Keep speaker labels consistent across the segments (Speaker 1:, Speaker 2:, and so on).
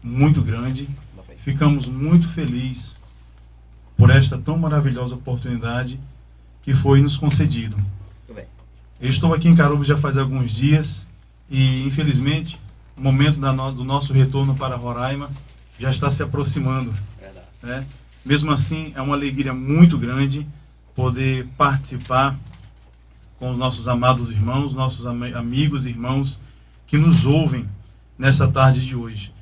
Speaker 1: muito grande. Ficamos muito felizes por esta tão maravilhosa oportunidade que foi nos concedido. Eu estou aqui em Carúbas já faz alguns dias e, infelizmente, o momento do nosso retorno para Roraima já está se aproximando. Né? Mesmo assim, é uma alegria muito grande poder participar com os nossos amados irmãos, nossos amigos e irmãos que nos ouvem nessa tarde de hoje.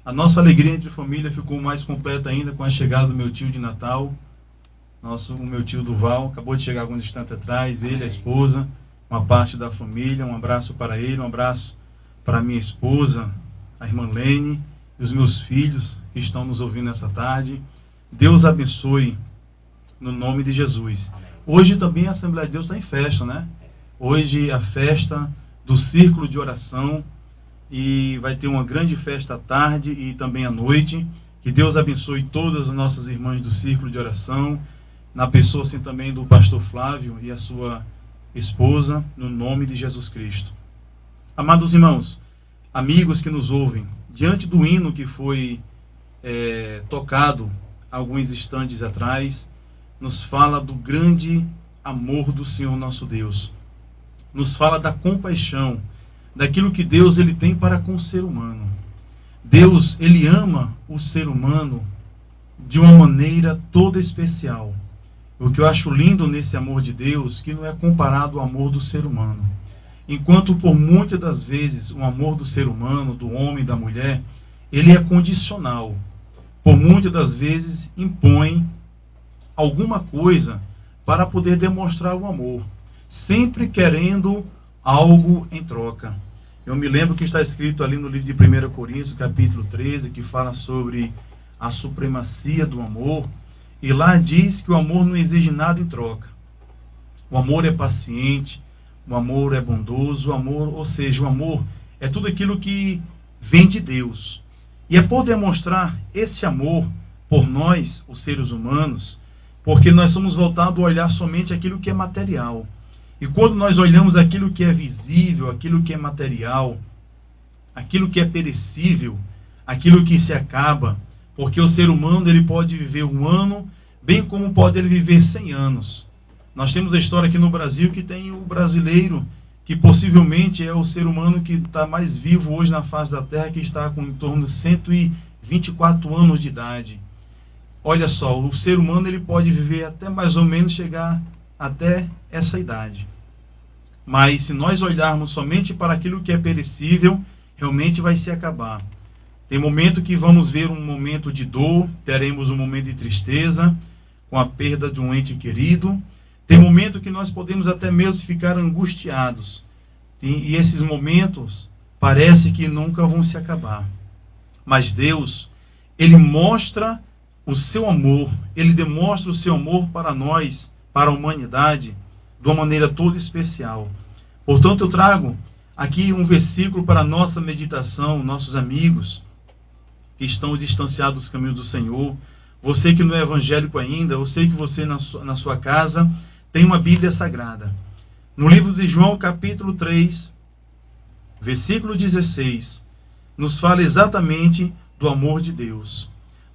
Speaker 1: A nossa alegria entre família ficou mais completa ainda com a chegada do meu tio de Natal. O meu tio Duval acabou de chegar alguns instantes atrás, ele, a esposa, uma parte da família. Um abraço para ele, um abraço para minha esposa, a irmã Lene, e os meus filhos que estão nos ouvindo nessa tarde. Deus abençoe no nome de Jesus. Hoje também a Assembleia de Deus está em festa, né? Hoje a festa do Círculo de Oração, e vai ter uma grande festa à tarde e também à noite. Que Deus abençoe todas as nossas irmãs do Círculo de Oração, na pessoa assim também do pastor Flávio e a sua esposa, no nome de Jesus Cristo. Amados irmãos, amigos que nos ouvem, diante do hino que foi tocado alguns instantes atrás, nos fala do grande amor do Senhor nosso Deus. Nos fala da compaixão, daquilo que Deus ele tem para com o ser humano. Deus, ele ama o ser humano de uma maneira toda especial. O que eu acho lindo nesse amor de Deus, que não é comparado ao amor do ser humano. Enquanto por muitas das vezes o amor do ser humano, do homem e da mulher, ele é condicional. Por muitas das vezes impõe alguma coisa para poder demonstrar o amor, sempre querendo algo em troca. Eu me lembro que está escrito ali no livro de 1 Coríntios, capítulo 13, que fala sobre a supremacia do amor, e lá diz que o amor não exige nada em troca. O amor é paciente, o amor é bondoso, o amor, ou seja, o amor é tudo aquilo que vem de Deus. E é por demonstrar esse amor por nós, os seres humanos, porque nós somos voltados a olhar somente aquilo que é material. E quando nós olhamos aquilo que é visível, aquilo que é material, aquilo que é perecível, aquilo que se acaba, porque o ser humano ele pode viver 1 ano, bem como pode ele viver 100 anos. Nós temos a história aqui no Brasil que tem o brasileiro, que possivelmente é o ser humano que está mais vivo hoje na face da Terra, que está com em torno de 124 anos de idade. Olha só, o ser humano ele pode viver até mais ou menos chegar até essa idade. Mas se nós olharmos somente para aquilo que é perecível, realmente vai se acabar. Tem momento que vamos ver um momento de dor, teremos um momento de tristeza, com a perda de um ente querido. Tem momento que nós podemos até mesmo ficar angustiados. E esses momentos parece que nunca vão se acabar. Mas Deus, ele mostra o seu amor, ele demonstra o seu amor para nós, para a humanidade, de uma maneira toda especial. Portanto, eu trago aqui um versículo para a nossa meditação, nossos amigos que estão distanciados dos caminhos do Senhor. Você que não é evangélico ainda, eu sei que você na sua casa tem uma Bíblia Sagrada. No livro de João, capítulo 3, versículo 16, nos fala exatamente do amor de Deus.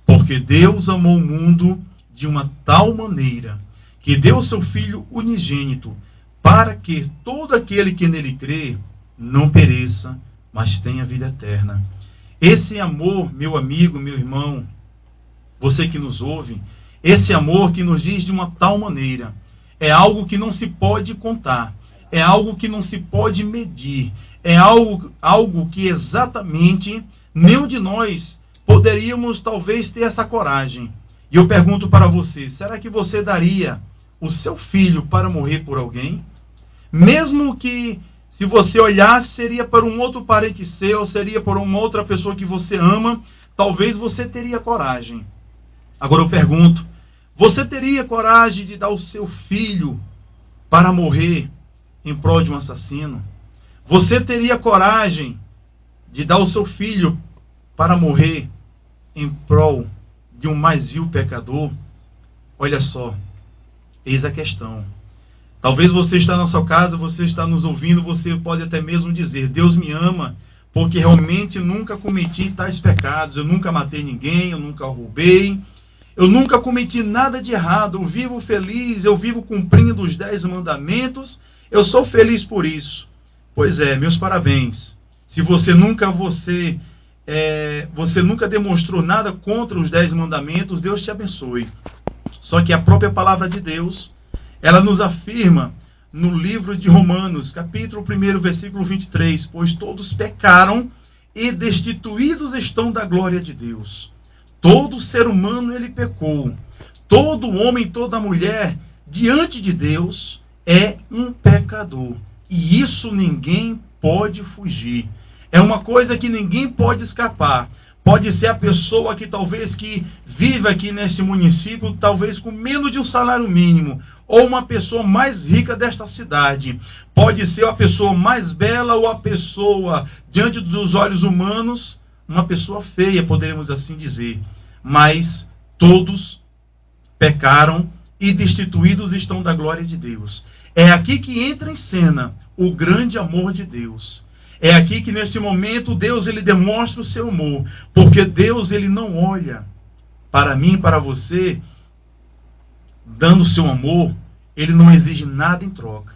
Speaker 1: Porque Deus amou o mundo de uma tal maneira que deu seu Filho unigênito, para que todo aquele que nele crê não pereça, mas tenha vida eterna. Esse amor, meu amigo, meu irmão, você que nos ouve, esse amor que nos diz de uma tal maneira, é algo que não se pode contar, é algo que não se pode medir, é algo que exatamente nenhum de nós poderíamos talvez ter essa coragem. E eu pergunto para você, será que você daria o seu filho para morrer por alguém? Mesmo que, se você olhasse, seria para um outro parente seu, seria por uma outra pessoa que você ama, talvez você teria coragem. Agora eu pergunto, você teria coragem de dar o seu filho para morrer em prol de um assassino? Você teria coragem de dar o seu filho para morrer em prol de um mais vil pecador? Olha só, eis a questão. Talvez você está na sua casa, você está nos ouvindo, você pode até mesmo dizer, Deus me ama, porque realmente nunca cometi tais pecados. Eu nunca matei ninguém, eu nunca roubei, eu nunca cometi nada de errado. Eu vivo feliz, eu vivo cumprindo os 10 mandamentos, eu sou feliz por isso. Pois é, meus parabéns. Se você nunca demonstrou nada contra os 10 mandamentos, Deus te abençoe. Só que a própria palavra de Deus, ela nos afirma no livro de Romanos, capítulo 1, versículo 23, pois todos pecaram e destituídos estão da glória de Deus. Todo ser humano ele pecou. Todo homem, toda mulher, diante de Deus, é um pecador. E isso ninguém pode fugir. É uma coisa que ninguém pode escapar. Pode ser a pessoa que talvez que vive aqui nesse município, talvez com menos de um salário mínimo, ou uma pessoa mais rica desta cidade. Pode ser a pessoa mais bela ou a pessoa, diante dos olhos humanos, uma pessoa feia, poderíamos assim dizer. Mas todos pecaram e destituídos estão da glória de Deus. É aqui que entra em cena o grande amor de Deus. É aqui que neste momento Deus ele demonstra o seu amor, porque Deus ele não olha para mim, para você, dando o seu amor, ele não exige nada em troca.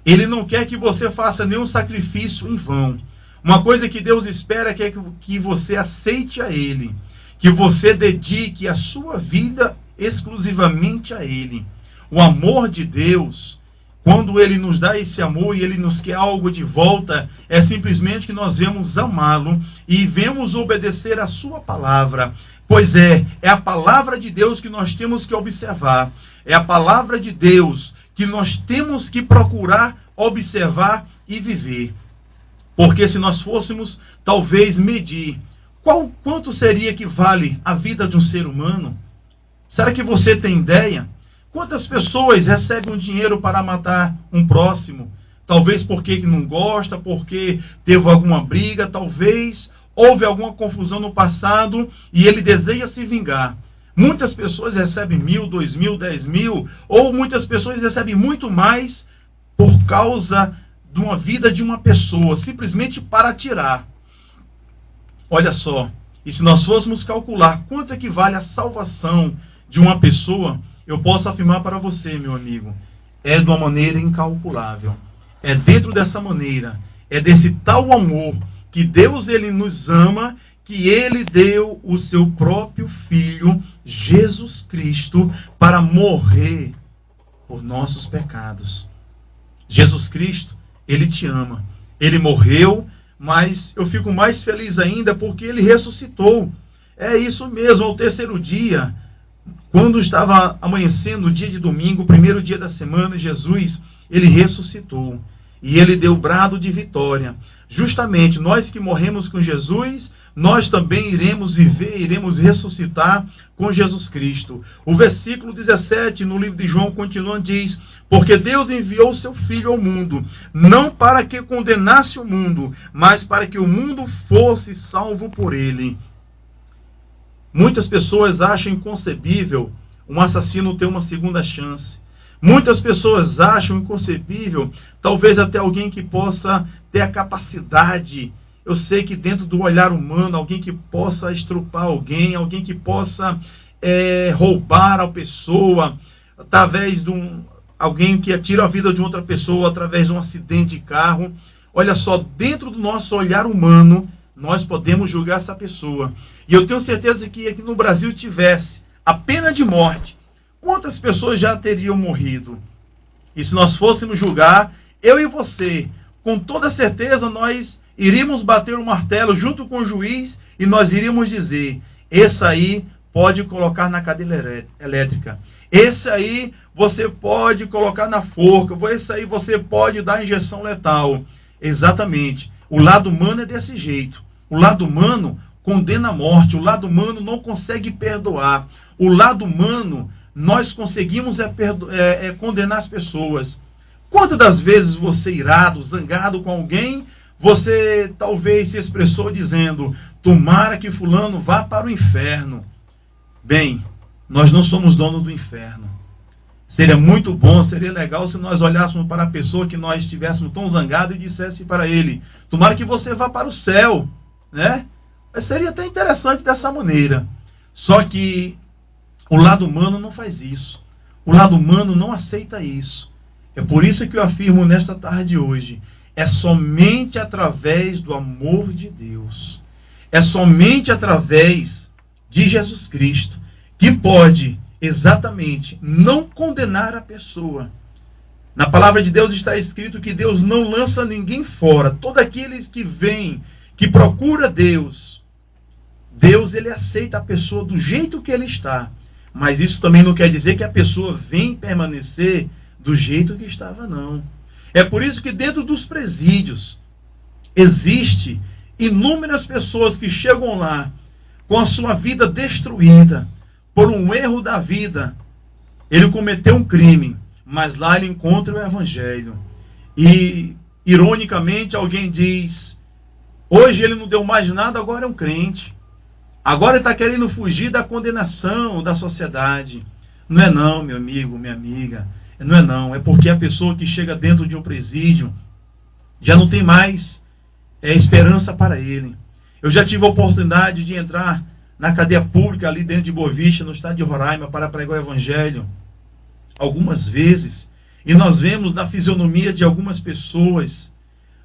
Speaker 1: Ele não quer que você faça nenhum sacrifício em vão. Uma coisa que Deus espera é que você aceite a Ele, que você dedique a sua vida exclusivamente a Ele. O amor de Deus, quando Ele nos dá esse amor e Ele nos quer algo de volta, é simplesmente que nós vemos amá-lo e vemos obedecer a sua palavra. Pois é a palavra de Deus que nós temos que observar. É a palavra de Deus que nós temos que procurar observar e viver. Porque se nós fôssemos, talvez, medir quanto seria que vale a vida de um ser humano, será que você tem ideia? Quantas pessoas recebem um dinheiro para matar um próximo? Talvez porque não gosta, porque teve alguma briga, talvez houve alguma confusão no passado e ele deseja se vingar. Muitas pessoas recebem 1.000, 2.000, 10.000, ou muitas pessoas recebem muito mais por causa de uma vida de uma pessoa, simplesmente para tirar. Olha só, e se nós fôssemos calcular quanto é que vale a salvação de uma pessoa, eu posso afirmar para você, meu amigo, é de uma maneira incalculável. É dentro dessa maneira, é desse tal amor que Deus ele nos ama, que ele deu o seu próprio Filho, Jesus Cristo, para morrer por nossos pecados. Jesus Cristo, ele te ama. Ele morreu, mas eu fico mais feliz ainda porque ele ressuscitou. É isso mesmo, ao terceiro dia, quando estava amanhecendo o dia de domingo, o primeiro dia da semana, Jesus, ele ressuscitou. E ele deu brado de vitória. Justamente, nós que morremos com Jesus, nós também iremos viver, iremos ressuscitar com Jesus Cristo. O versículo 17 no livro de João continua, diz: porque Deus enviou o seu Filho ao mundo, não para que condenasse o mundo, mas para que o mundo fosse salvo por ele. Muitas pessoas acham inconcebível um assassino ter uma segunda chance. Muitas pessoas acham inconcebível, talvez até alguém que possa ter a capacidade, eu sei que dentro do olhar humano, alguém que possa estrupar alguém, alguém que possa roubar a pessoa, através de alguém que tira a vida de outra pessoa, através de um acidente de carro. Olha só, dentro do nosso olhar humano, nós podemos julgar essa pessoa. E eu tenho certeza que aqui no Brasil tivesse a pena de morte, quantas pessoas já teriam morrido? E se nós fôssemos julgar, eu e você, com toda certeza nós iríamos bater o martelo junto com o juiz e nós iríamos dizer: esse aí pode colocar na cadeira elétrica, esse aí você pode colocar na forca, esse aí você pode dar injeção letal. Exatamente. O lado humano é desse jeito. O lado humano condena a morte, o lado humano não consegue perdoar. O lado humano, nós conseguimos condenar as pessoas. Quantas das vezes você, irado, zangado com alguém, você talvez se expressou dizendo: tomara que fulano vá para o inferno. Bem, nós não somos dono do inferno. Seria muito bom, seria legal se nós olhássemos para a pessoa que nós estivéssemos tão zangados e dissesse para ele: tomara que você vá para o céu, né? Mas seria até interessante dessa maneira. Só que o lado humano não faz isso. O lado humano não aceita isso. É por isso que eu afirmo nesta tarde de hoje: é somente através do amor de Deus, é somente através de Jesus Cristo que pode exatamente não condenar a pessoa. Na palavra de Deus está escrito que Deus não lança ninguém fora. Todos aqueles que vêm, que procura Deus, ele aceita a pessoa do jeito que ele está. Mas isso também não quer dizer que a pessoa vem permanecer do jeito que estava, não. É por isso que dentro dos presídios existe inúmeras pessoas que chegam lá com a sua vida destruída por um erro da vida. Ele cometeu um crime, mas lá ele encontra o Evangelho. E, ironicamente, alguém diz: hoje ele não deu mais nada, agora é um crente. Agora ele está querendo fugir da condenação da sociedade. Não é não, meu amigo, minha amiga. Não é não. É porque a pessoa que chega dentro de um presídio já não tem mais esperança para ele. Eu já tive a oportunidade de entrar na cadeia pública ali dentro de Boa Vista, no estado de Roraima, para pregar o Evangelho algumas vezes. E nós vemos na fisionomia de algumas pessoas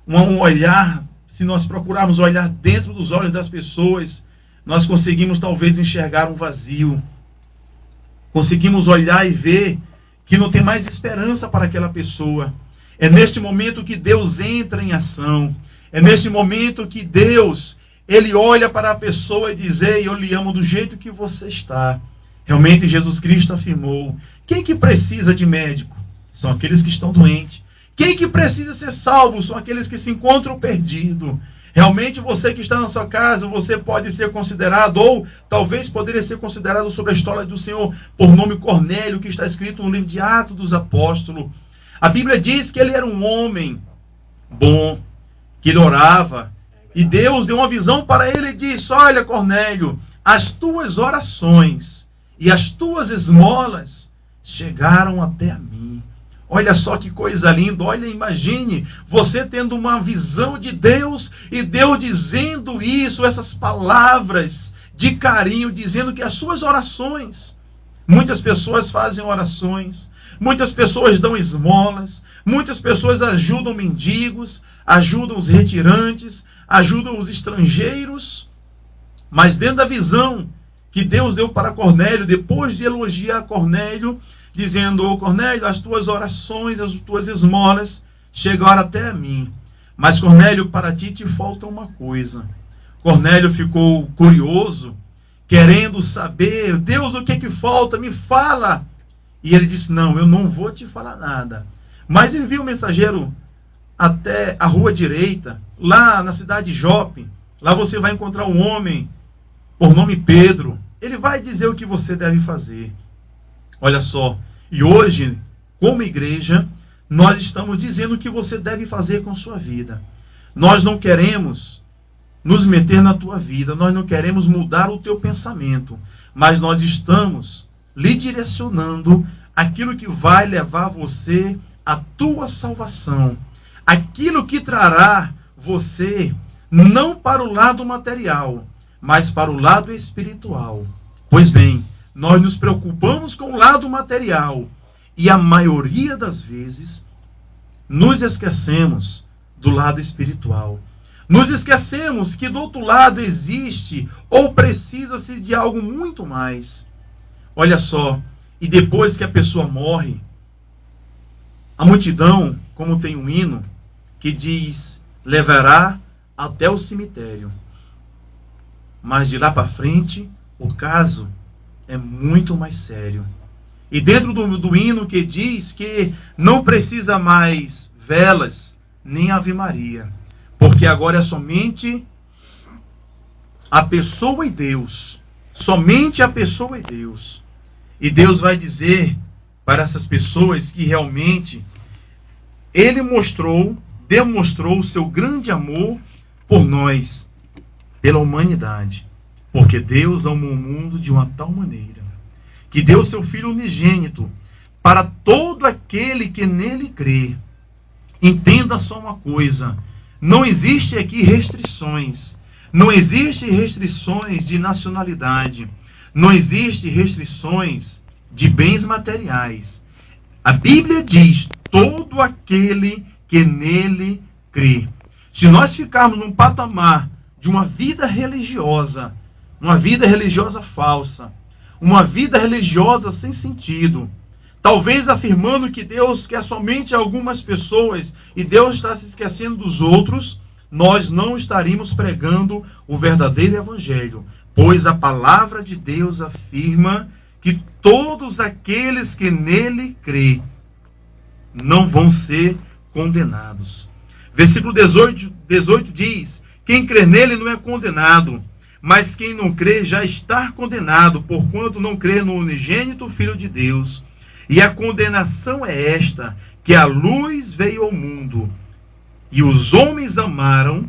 Speaker 1: um olhar, se nós procurarmos olhar dentro dos olhos das pessoas, nós conseguimos talvez enxergar um vazio. Conseguimos olhar e ver que não tem mais esperança para aquela pessoa. É neste momento que Deus entra em ação. É neste momento que Deus, ele olha para a pessoa e diz: ei, eu lhe amo do jeito que você está. Realmente Jesus Cristo afirmou: quem que precisa de médico? São aqueles que estão doentes. Quem que precisa ser salvo? São aqueles que se encontram perdidos. Realmente você que está na sua casa, você pode ser considerado, ou talvez poderia ser considerado sobre a história do Senhor por nome Cornélio, que está escrito no livro de Atos dos Apóstolos. A Bíblia diz que ele era um homem bom, que ele orava, e Deus deu uma visão para ele e disse: olha, Cornélio, as tuas orações e as tuas esmolas chegaram até a mim. Olha só que coisa linda. Olha, imagine você tendo uma visão de Deus e Deus dizendo isso, essas palavras de carinho, dizendo que as suas orações, muitas pessoas fazem orações, muitas pessoas dão esmolas, muitas pessoas ajudam mendigos, ajudam os retirantes, ajudam os estrangeiros, mas dentro da visão que Deus deu para Cornélio, depois de elogiar Cornélio, dizendo: ô Cornélio, as tuas orações, as tuas esmolas chegaram até a mim. Mas Cornélio, para ti te falta uma coisa. Cornélio ficou curioso, querendo saber: Deus, o que é que falta? Me fala. E ele disse: não, eu não vou te falar nada. Mas envia o mensageiro até a rua direita, lá na cidade de Jope. Lá você vai encontrar um homem por nome Pedro. Ele vai dizer o que você deve fazer. Olha só, e hoje, como igreja, nós estamos dizendo o que você deve fazer com sua vida. Nós não queremos nos meter na tua vida, nós não queremos mudar o teu pensamento, mas nós estamos lhe direcionando aquilo que vai levar você à tua salvação, aquilo que trará você não para o lado material, mas para o lado espiritual. Pois bem, nós nos preocupamos com o lado material e a maioria das vezes nos esquecemos do lado espiritual. Nos esquecemos que do outro lado existe ou precisa-se de algo muito mais. Olha só, e depois que a pessoa morre, a multidão, como tem um hino que diz: levará até o cemitério. Mas de lá para frente, o caso é muito mais sério. E dentro do hino que diz que não precisa mais velas nem Ave Maria, porque agora é somente a pessoa e Deus. Somente a pessoa e Deus. E Deus vai dizer para essas pessoas que realmente Ele demonstrou o seu grande amor por nós, pela humanidade. Porque Deus amou o mundo de uma tal maneira que deu seu Filho unigênito, para todo aquele que nele crê. Entenda só uma coisa, não existe aqui restrições, não existe restrições de nacionalidade, não existe restrições de bens materiais. A Bíblia diz, todo aquele que nele crê. Se nós ficarmos num patamar de uma vida religiosa falsa, uma vida religiosa sem sentido, talvez afirmando que Deus quer somente algumas pessoas e Deus está se esquecendo dos outros, nós não estaríamos pregando o verdadeiro evangelho, pois a palavra de Deus afirma que todos aqueles que nele crê não vão ser condenados. Versículo 18 diz, quem crê nele não é condenado, mas quem não crê já está condenado, porquanto não crê no unigênito Filho de Deus. E a condenação é esta, que a luz veio ao mundo, e os homens amaram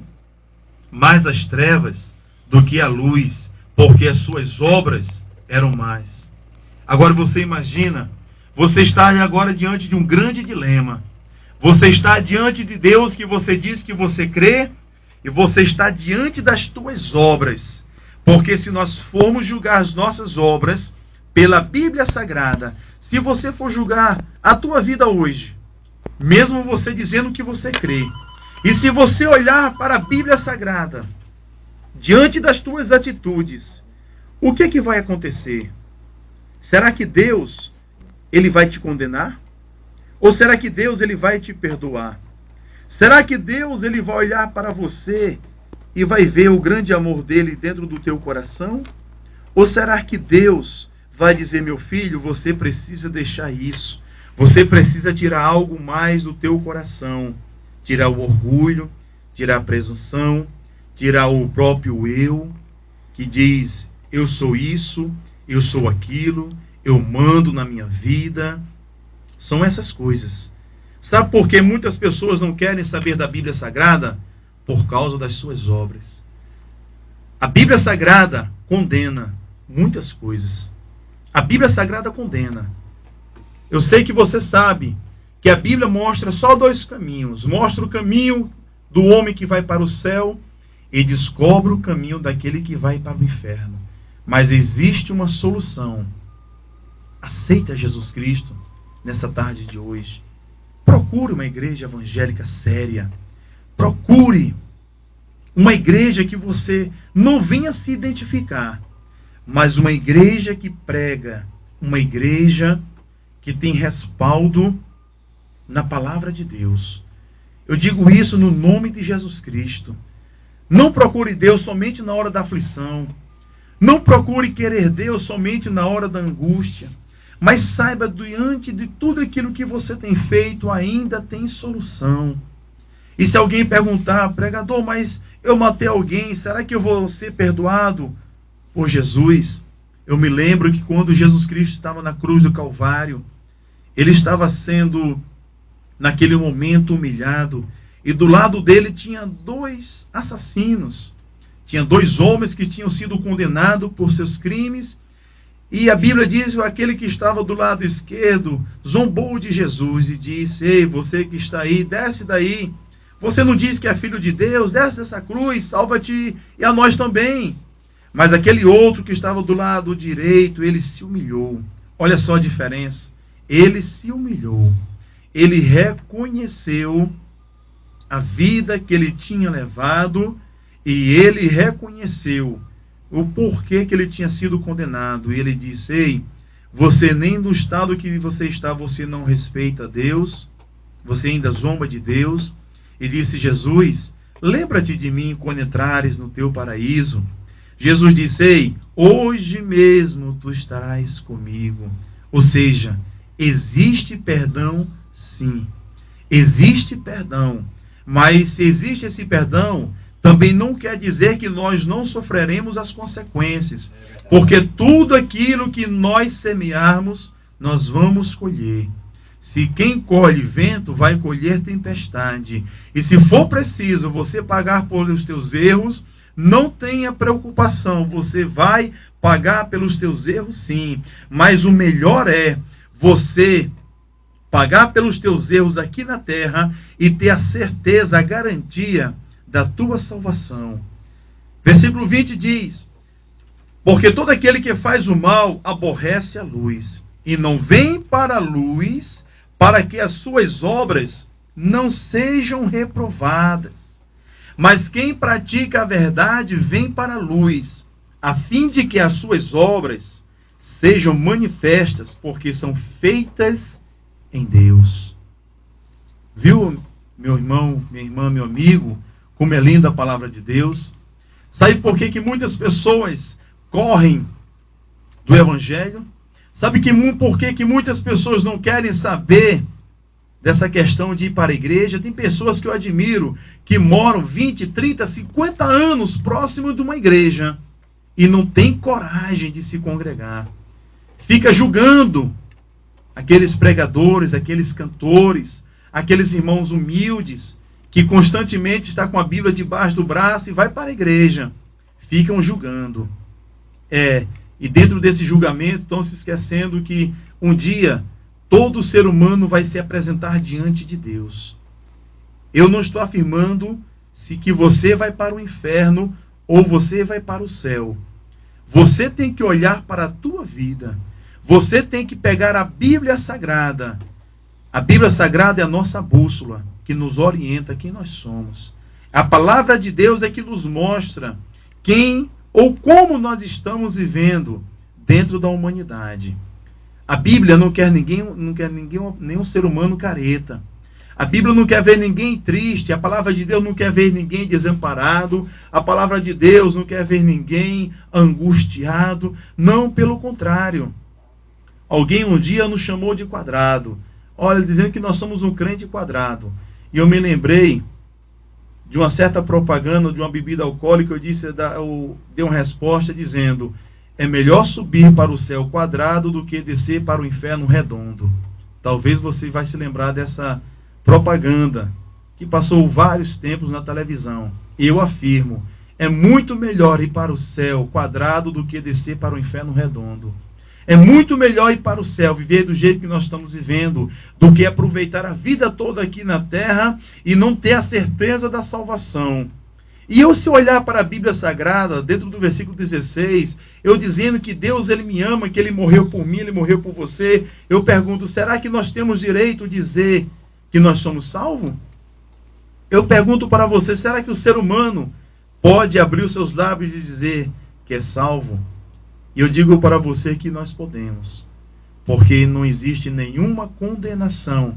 Speaker 1: mais as trevas do que a luz, porque as suas obras eram más. Agora você imagina, você está agora diante de um grande dilema. Você está diante de Deus que você diz que você crê, e você está diante das tuas obras. Porque se nós formos julgar as nossas obras pela Bíblia Sagrada, se você for julgar a tua vida hoje, mesmo você dizendo que você crê, e se você olhar para a Bíblia Sagrada, diante das tuas atitudes, o que é que vai acontecer? Será que Deus, ele vai te condenar? Ou será que Deus, ele vai te perdoar? Será que Deus, ele vai olhar para você e vai ver o grande amor dele dentro do teu coração? Ou será que Deus vai dizer, meu filho, você precisa deixar isso. Você precisa tirar algo mais do teu coração. Tirar o orgulho, tirar a presunção, tirar o próprio eu, que diz, eu sou isso, eu sou aquilo, eu mando na minha vida. São essas coisas. Sabe por que muitas pessoas não querem saber da Bíblia Sagrada? Por causa das suas obras. A Bíblia Sagrada condena muitas coisas. A Bíblia Sagrada condena. Eu sei que você sabe que a Bíblia mostra só dois caminhos. Mostra o caminho do homem que vai para o céu e descobre o caminho daquele que vai para o inferno. Mas existe uma solução. Aceita Jesus Cristo nessa tarde de hoje. Procure uma igreja evangélica séria. Procure uma igreja que você não venha se identificar, mas uma igreja que prega, uma igreja que tem respaldo na palavra de Deus. Eu digo isso no nome de Jesus Cristo. Não procure Deus somente na hora da aflição. Não procure querer Deus somente na hora da angústia. Mas saiba, diante de tudo aquilo que você tem feito, ainda tem solução. E se alguém perguntar, pregador, mas eu matei alguém, será que eu vou ser perdoado por Jesus? Eu me lembro que quando Jesus Cristo estava na cruz do Calvário, ele estava sendo, naquele momento, humilhado. E do lado dele tinha dois assassinos. Tinha dois homens que tinham sido condenados por seus crimes. E a Bíblia diz que aquele que estava do lado esquerdo zombou de Jesus e disse, ei, você que está aí, desce daí. Você não diz que é filho de Deus? Desce dessa cruz, salva-te e a nós também. Mas aquele outro que estava do lado direito, ele se humilhou. Olha só a diferença. Ele se humilhou. Ele reconheceu a vida que ele tinha levado e ele reconheceu o porquê que ele tinha sido condenado. E ele disse, ei, você nem no estado que você está, você não respeita Deus, você ainda zomba de Deus. E disse, Jesus, lembra-te de mim quando entrares no teu paraíso. Jesus disse, ei, hoje mesmo tu estarás comigo. Ou seja, existe perdão, sim. Existe perdão. Mas se existe esse perdão, também não quer dizer que nós não sofreremos as consequências. Porque tudo aquilo que nós semearmos, nós vamos colher. Se quem colhe vento, vai colher tempestade. E se for preciso você pagar pelos teus erros, não tenha preocupação. Você vai pagar pelos teus erros, sim. Mas o melhor é você
Speaker 2: pagar pelos teus erros aqui na terra e ter a certeza, a garantia da tua salvação. Versículo 20 diz: porque todo aquele que faz o mal aborrece a luz, e não vem para a luz, para que as suas obras não sejam reprovadas. Mas quem pratica a verdade vem para a luz, a fim de que as suas obras sejam manifestas, porque são feitas em Deus. Viu, meu irmão, minha irmã, meu amigo, como é linda a palavra de Deus? Sabe por que muitas pessoas correm do Evangelho? Sabe por que muitas pessoas não querem saber dessa questão de ir para a igreja? Tem pessoas que eu admiro, que moram 20, 30, 50 anos próximo de uma igreja e não tem coragem de se congregar. Fica julgando aqueles pregadores, aqueles cantores, aqueles irmãos humildes, que constantemente está com a Bíblia debaixo do braço e vai para a igreja. Ficam julgando. E dentro desse julgamento estão se esquecendo que um dia todo ser humano vai se apresentar diante de Deus. Eu não estou afirmando que você vai para o inferno ou você vai para o céu. Você tem que olhar para a tua vida. Você tem que pegar a Bíblia Sagrada. A Bíblia Sagrada é a nossa bússola, que nos orienta quem nós somos. A palavra de Deus é que nos mostra quem ou como nós estamos vivendo dentro da humanidade. A Bíblia não quer nenhum ser humano careta. A Bíblia não quer ver ninguém triste. A palavra de Deus não quer ver ninguém desamparado. A palavra de Deus não quer ver ninguém angustiado. Não, pelo contrário. Alguém um dia nos chamou de quadrado. Olha, dizendo que nós somos um crente quadrado. E eu me lembrei de uma certa propaganda de uma bebida alcoólica. Eu dei uma resposta dizendo: é melhor subir para o céu quadrado do que descer para o inferno redondo. Talvez você vai se lembrar dessa propaganda que passou vários tempos na televisão. Eu afirmo, é muito melhor ir para o céu quadrado do que descer para o inferno redondo. É muito melhor ir para o céu, viver do jeito que nós estamos vivendo, do que aproveitar a vida toda aqui na terra e não ter a certeza da salvação. E eu, se olhar para a Bíblia Sagrada, dentro do versículo 16, eu dizendo que Deus, Ele me ama, que Ele morreu por mim, Ele morreu por você, eu pergunto, será que nós temos direito de dizer que nós somos salvos? Eu pergunto para você, será que o ser humano pode abrir os seus lábios e dizer que é salvo? E eu digo para você que nós podemos, porque não existe nenhuma condenação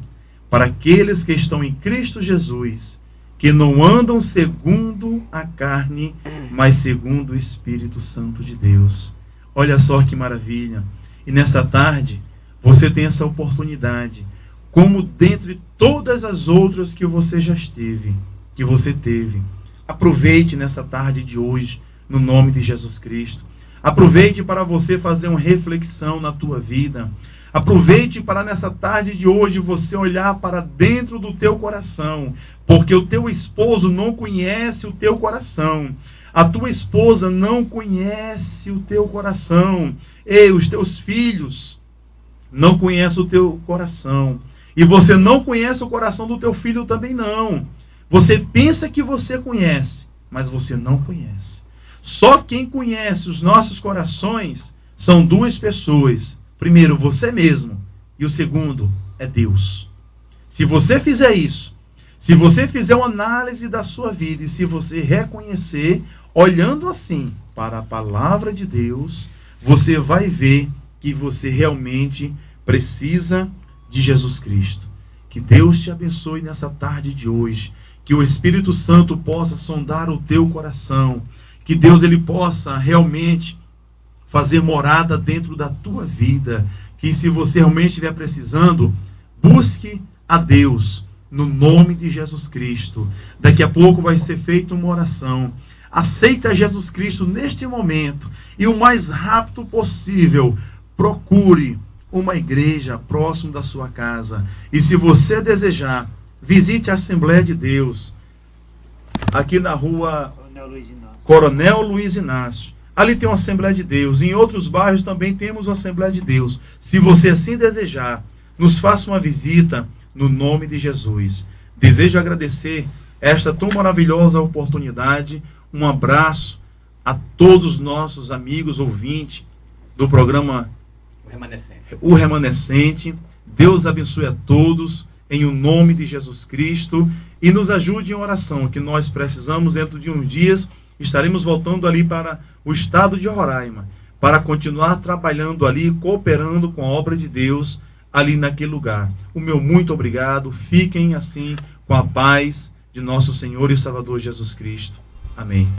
Speaker 2: para aqueles que estão em Cristo Jesus, que não andam segundo a carne, mas segundo o Espírito Santo de Deus. Olha só que maravilha. E nesta tarde, você tem essa oportunidade, como dentre todas as outras que você já esteve, que você teve. Aproveite nessa tarde de hoje, no nome de Jesus Cristo. Aproveite para você fazer uma reflexão na tua vida. Aproveite para nessa tarde de hoje você olhar para dentro do teu coração, porque o teu esposo não conhece o teu coração. A tua esposa não conhece o teu coração. E os teus filhos não conhecem o teu coração. E você não conhece o coração do teu filho também não. Você pensa que você conhece, mas você não conhece. Só quem conhece os nossos corações são duas pessoas. Primeiro, você mesmo. E o segundo é Deus. Se você fizer isso, se você fizer uma análise da sua vida e se você reconhecer, olhando assim para a palavra de Deus, você vai ver que você realmente precisa de Jesus Cristo. Que Deus te abençoe nessa tarde de hoje. Que o Espírito Santo possa sondar o teu coração. Que Deus ele possa realmente fazer morada dentro da tua vida. Que se você realmente estiver precisando, busque a Deus no nome de Jesus Cristo. Daqui a pouco vai ser feita uma oração. Aceita Jesus Cristo neste momento e o mais rápido possível procure uma igreja próximo da sua casa. E se você desejar, visite a Assembleia de Deus aqui na rua Coronel Luiz Inácio. Ali tem uma Assembleia de Deus. Em outros bairros também temos uma Assembleia de Deus. Se você assim desejar, nos faça uma visita no nome de Jesus. Desejo agradecer esta tão maravilhosa oportunidade. Um abraço a todos os nossos amigos ouvintes do programa O Remanescente. Deus abençoe a todos em o nome de Jesus Cristo e nos ajude em oração, que nós precisamos. Dentro de uns dias estaremos voltando ali para o estado de Roraima, para continuar trabalhando ali, cooperando com a obra de Deus ali naquele lugar. O meu muito obrigado. Fiquem assim com a paz de nosso Senhor e Salvador Jesus Cristo. Amém.